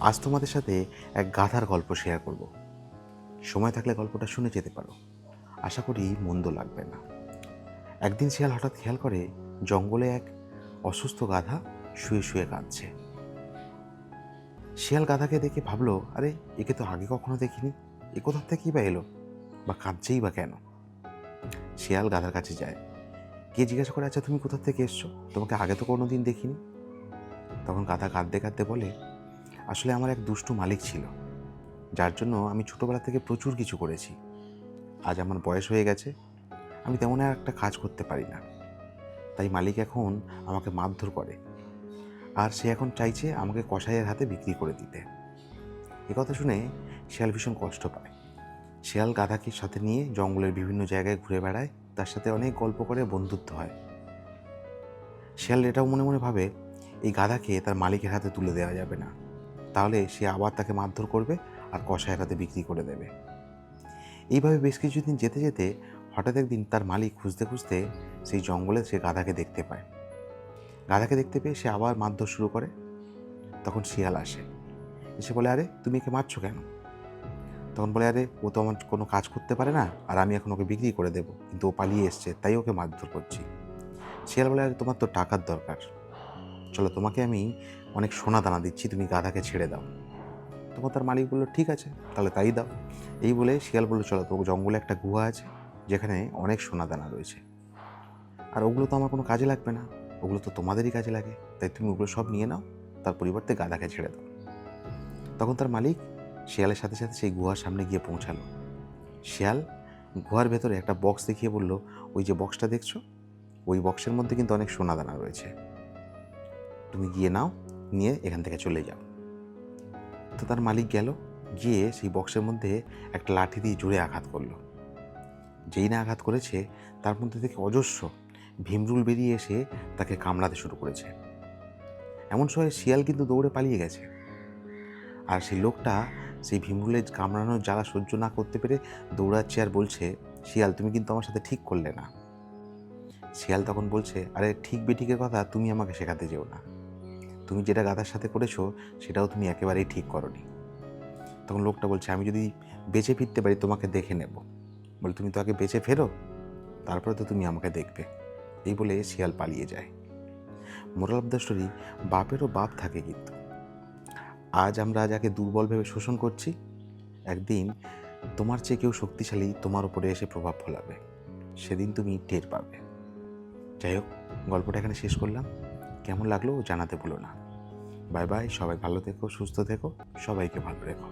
আজ তোমাদের সাথে এক গাধার গল্প শেয়ার করব। সময় থাকলে গল্পটা শুনে যেতে পারো, আশা করি মন্দ লাগবে না। একদিন শিয়াল হঠাৎ খেয়াল করে জঙ্গলে এক অসুস্থ গাধা শুয়ে শুয়ে কাঁদছে। শিয়াল গাধাকে দেখে ভাবলো, আরে একে তো আগে কখনো দেখিনি, এ কোথার থেকেই বা এলো, বা কাঁদছেই বা কেন। শিয়াল গাধার কাছে যায়, কে জিজ্ঞাসা করে, আচ্ছা তুমি কোথা থেকে এসছো, তোমাকে আগে তো কোনো দিন দেখিনি। তখন গাধা কাঁদতে কাঁদতে বলে, আসলে আমার এক দুষ্টু মালিক ছিল, যার জন্য আমি ছোটোবেলা থেকে প্রচুর কিছু করেছি। আজ আমার বয়স হয়ে গেছে, আমি তেমন আর একটা কাজ করতে পারি না, তাই মালিক এখন আমাকে মারধর করে, আর সে এখন চাইছে আমাকে কসাইয়ের হাতে বিক্রি করে দিতে। এ কথা শুনে শিয়াল ভীষণ কষ্ট পায়। শিয়াল গাধাকে সাথে নিয়ে জঙ্গলের বিভিন্ন জায়গায় ঘুরে বেড়ায়, তার সাথে অনেক গল্প করে বন্ধুত্ব হয়। শিয়াল এটাও মনে মনে ভাবে, এই গাধাকে তার মালিকের হাতে তুলে দেওয়া যাবে না, তাহলে সে আবার তাকে মারধর করবে আর কসাইয়ের হাতে বিক্রি করে দেবে। এইভাবে বেশ কিছুদিন যেতে যেতে হঠাৎ একদিন তার মালিক খুঁজতে খুঁজতে সেই জঙ্গলে সে গাধাকে দেখতে পায়। গাধাকে দেখতে পেয়ে সে আবার মারধর শুরু করে। তখন শিয়াল আসে, এসে বলে, আরে তুমি একে মারছো কেন? তখন বলে, আরে ও তো আমার কোনো কাজ করতে পারে না, আর আমি এখন ওকে বিক্রি করে দেবো, কিন্তু ও পালিয়ে এসছে, তাই ওকে মারধর করছি। শিয়াল বলে, আরে তোমার তো টাকার দরকার, চলো তোমাকে আমি অনেক সোনা দানা দিচ্ছি, তুমি গাধাকে ছেড়ে দাও। তখন তার মালিক বললো, ঠিক আছে, তাহলে তাই দাও। এই বলে শিয়াল বললো, চলো তো জঙ্গলে একটা গুহা আছে, যেখানে অনেক সোনা দানা রয়েছে, আর ওগুলো তো আমার কোনো কাজে লাগবে না, ওগুলো তো তোমাদেরই কাজে লাগে, তাই তুমি ওগুলো সব নিয়ে নাও, তার পরিবর্তে গাধাকে ছেড়ে দাও। তখন তার মালিক শিয়ালের সাথে সাথে সেই গুহার সামনে গিয়ে পৌঁছালো। শিয়াল গুহার ভেতরে একটা বক্স দেখিয়ে বলল, ওই যে বক্সটা দেখছো, ওই বক্সের মধ্যে কিন্তু অনেক সোনা দানা রয়েছে, তুমি গিয়ে নাও, নিয়ে এখান থেকে চলে যাও। তো তার মালিক গেল, গিয়ে সেই বক্সের মধ্যে একটা লাঠি দিয়ে জোরে আঘাত করলো। যেই না আঘাত করেছে, তার মধ্যে থেকে অজস্র ভীমরুল বেরিয়ে এসে তাকে কামড়াতে শুরু করেছে। এমন সময় শিয়াল কিন্তু দৌড়ে পালিয়ে গেছে, আর সেই লোকটা সেই ভীমরুলের কামড়ানোর জ্বালা সহ্য না করতে পেরে দৌড়াচ্ছে আর বলছে, শিয়াল তুমি কিন্তু আমার সাথে ঠিক করলে না। শিয়াল তখন বলছে, আরে ঠিক বেঠিকের কথা তুমি আমাকে শেখাতে যেও না, তুমি যেটা গাধার সাথে করেছো সেটাও তুমি একেবারেই ঠিক করোনি। তখন লোকটা বলছে, আমি যদি বেঁচে ফিরতে পারি তোমাকে দেখে নেব। বলে, তুমি তো আগে বেঁচে ফেরো, তারপরে তো তুমি আমাকে দেখবে। এই বলে শিয়াল পালিয়ে যায়। মোরাল অফ দ্য স্টোরি, বাপেরও বাপ থাকে কিন্তু। আজ আমরা যাকে দুর্বল ভেবে শোষণ করছি, একদিন তোমার চেয়ে কেউ শক্তিশালী তোমার উপরে এসে প্রভাব ফেলাবে, সেদিন তুমি টের পাবে। যাই হোক, গল্পটা এখানে শেষ করলাম, কেমন লাগলো জানাতে ভুলো না। বাই বাই, সবাই ভালো থেকো, সুস্থ থেকো, সবাইকে ভালো রেখো।